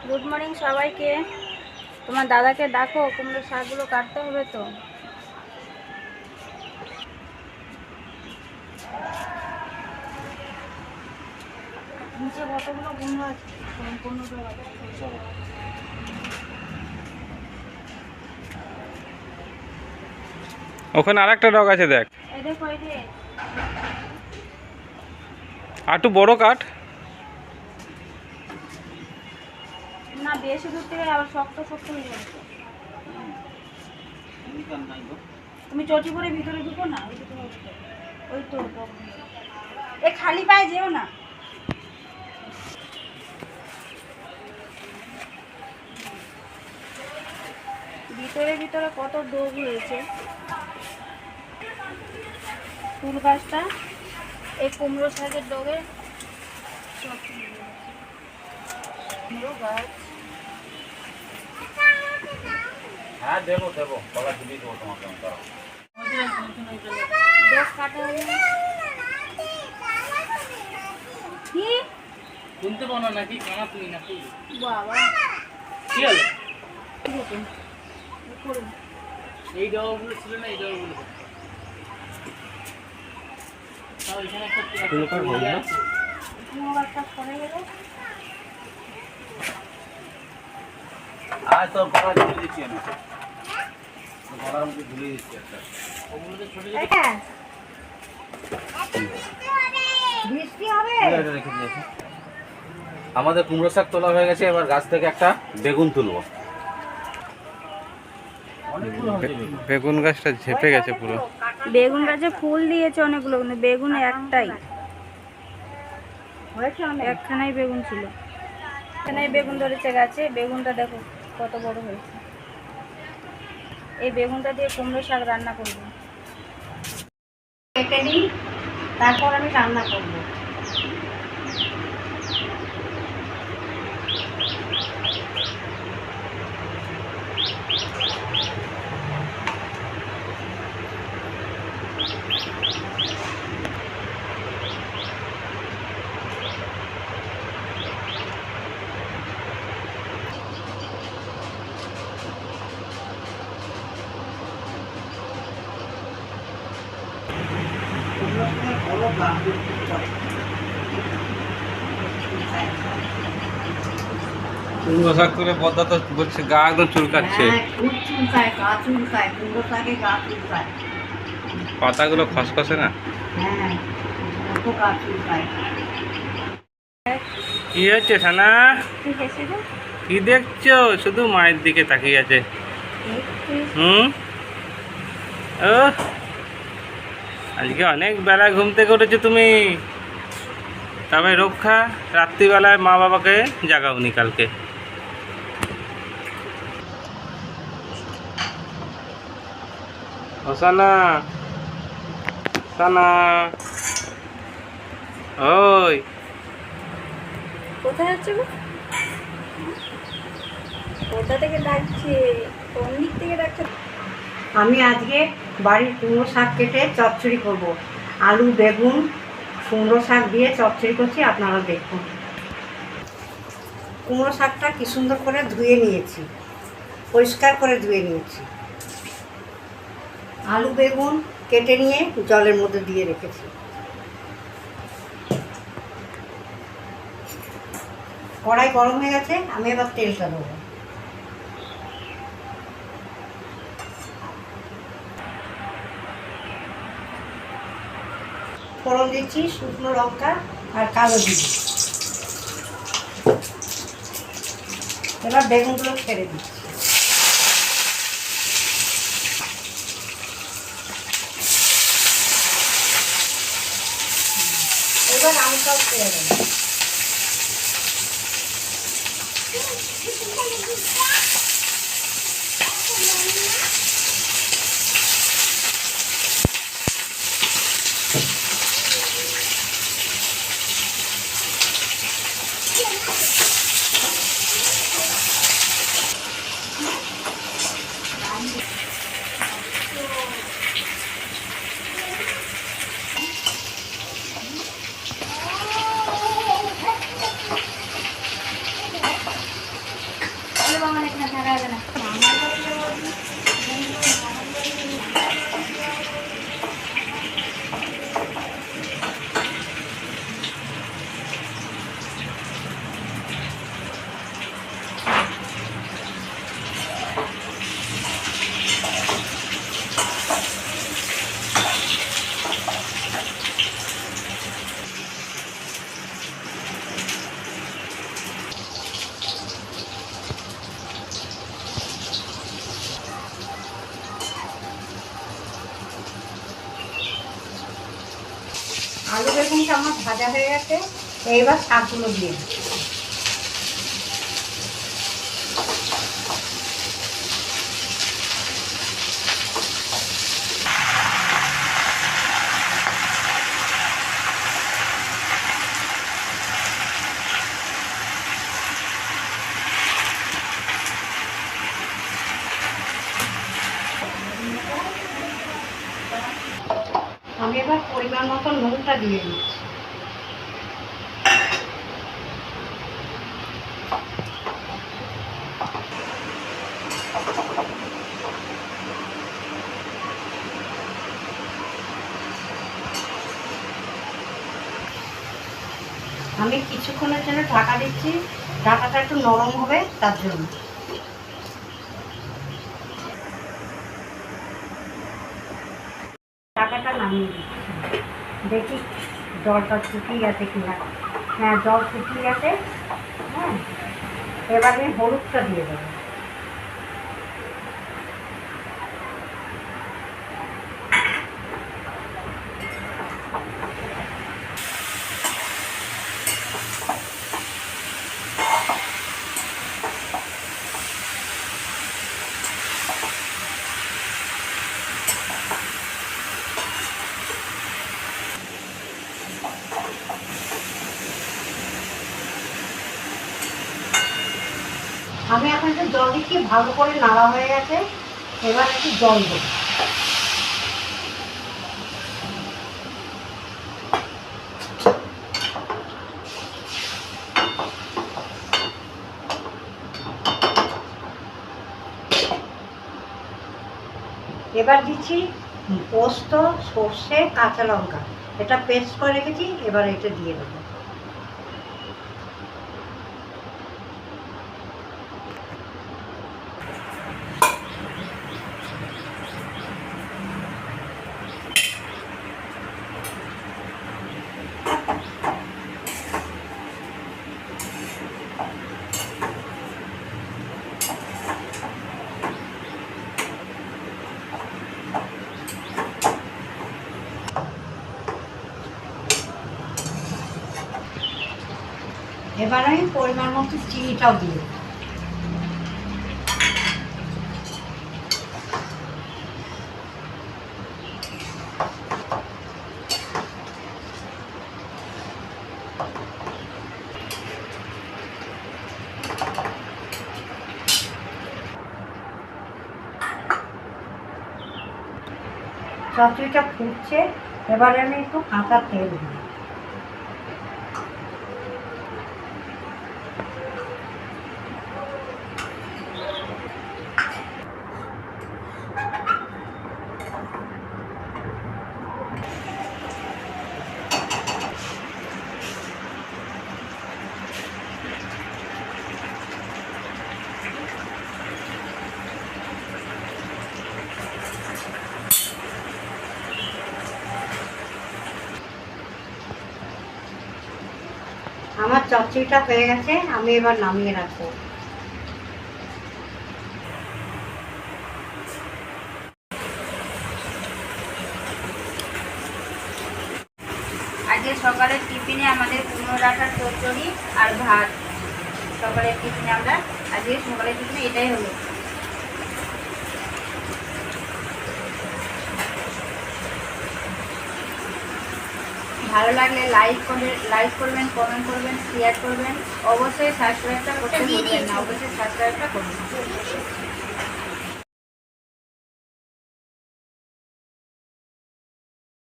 Good morning সবাইকে। তোমার দাদাকে ডাকো, কুমড়ো শাকগুলো কাটতে হবে তো। নিচে কতগুলো কুমড়ো আছে? ওখানে আরেকটা ডগ আছে, দেখ। এই দেখো, এই যে আর একটু বড় কাঠ। না, বেশি দূর থেকে আবার শক্ত শক্ত হয়ে যাবে। তুমি চটি করে ভিতরে ঢুকো না, ওই তো এ খালি পায়ে যেও না। ভিতরে ভিতরে কত ডোব হয়েছে। ফুল গাছটা এই কুমড়ো শাকের ডোবে সব কুমড়ো গাছ। হ্যাঁ দেবো দেবো, কলা দিবি দেবো তোমাকে আমি। দাঁড়াও, ডোব কাটা হয়ে কি শুনতে পাও না নাকি? কানা তুই নাকি? বাবা, কি হলো? করুন। এই ডগাগুলো ছিল না, এই ডগাগুলো তাও এখানে একটা ইয়ে আছে। কুমড়ো গাছটা পড়ে গেলে আর তোর কলা ঝুলিয়ে দিচ্ছি আমি, কলার মধ্যে ঝুলিয়ে দিচ্ছি একটা। ওগুলোতে ছোট ছোট বৃষ্টি হবে। এটা রেখে দিয়েছি। আমাদের কুমড়ো শাক তোলা হয়ে গেছে, এবার গাছ থেকে একটা বেগুন তুলবো। অনেকগুলো হয়েছে বেগুন। বেগুন গাছটা ঝেপে গেছে পুরো। বেগুন গাছে ফুল দিয়েছে অনেকগুলো, কিন্তু বেগুন একটাই হয়েছে, একখানাই বেগুন ছিল। একখানাই বেগুন ধরেছে গাছে। বেগুনটা দেখো কত বড় হয়েছে। এই বেগুনটা দিয়ে কুমড়ো শাক রান্না করবো। কেটে নিই, তারপর আমি রান্না করবো। কুমড়ো শাক তুলে পদ্মা তো বলছে গা একদম চুলকাচ্ছে। খুব চুলকায়, গা চুলকায়, কুমড়ো শাকে গা চুলকায়। পাতাগুলো খসখসে না। হ্যাঁ, কত গা চুলকায়। কি হচ্ছে সানা? তুই হেসে দে। কি দেখছো? শুধু মায়ের দিকে তাকিয়ে আছে। ও, আজকে অনেক বেলা ঘুম থেকে উঠেছো তুমি। তবে রক্ষা, রাত্রিবেলায় মা বাবাকে জাগাওনি কালকে। ও সানা, সানা, ওই কোথায় যাচ্ছে গো? কোথা থেকে ডাকছে? কোন দিক থেকে ডাকছে? আমি আজকে বাড়ির কুমড়ো শাক কেটে চচ্চড়ি করব। আলু, বেগুন, কুমড়ো শাক দিয়ে চচ্চড়ি করছি, আপনারা দেখুন। কুমড়ো শাকটা কি সুন্দর করে ধুয়ে নিয়েছি, পরিষ্কার করে ধুয়ে নিয়েছি। আলু বেগুন কেটে নিয়ে জলের মধ্যে দিয়ে রেখেছি। কড়াই গরম হয়ে গেছে, আমি এবার তেলটা দেবো। ফোড়ন দিচ্ছি শুকনো লঙ্কা আর কালো জিরে। এবার বেগুনগুলো ছেড়ে দিচ্ছি। এবার আলুটাও ছেড়ে দেবো। যাবো, আমার এখানে থাকা যাবে না। আলু বেগুনটা আমার ভাজা হয়ে গেছে, এইবার শাকগুলো দিয়ে দিই। আমি এবার পরিমাণ মতো নুনটা দিয়ে দিচ্ছি। আমি কিছুক্ষণের জন্য ঢাকা দিচ্ছি, ঢাকাটা একটু নরম হবে তার জন্য। ঢাকাটা নামিয়ে দিচ্ছি, দেখি জলটা শুকিয়ে গেছে কিনা। হ্যাঁ, জল শুকিয়ে গেছে। হ্যাঁ, এবার আমি হলুদটা দিয়ে দেবো। আমি এখন একটু জল দিচ্ছি, ভালো করে নাড়া হয়ে গেছে। এবার একটু জল দেবো। এবার দিচ্ছি পোস্ত, সর্ষে, কাঁচা লঙ্কা, এটা পেস্ট করে রেখেছি, এবার এটা দিয়ে দেবো। এবার আমি পরিমাণ মতো চিনিটাও দিয়ে দেবো। চচ্চড়িটা ফুটছে, এবারে আমি একটু কাঁচা তেল দিই। আমার চচ্চড়িটা হয়ে গেছে, আমি এবার নামিয়ে রাখবো। আজকে সকালের টিফিনে আমাদের কুমড়ো ডাঁটার চচ্চড়ি আর ভাত। সকালের টিফিনে আমরা আজকে সকালের টিফিনে এটাই হলো। ভালো লাগলে লাইক করবেন, কমেন্ট করবেন, শেয়ার করবেন। অবশ্যই সাবস্ক্রাইবটা করতে ভুলবেন না, অবশ্যই সাবস্ক্রাইবটা করবেন।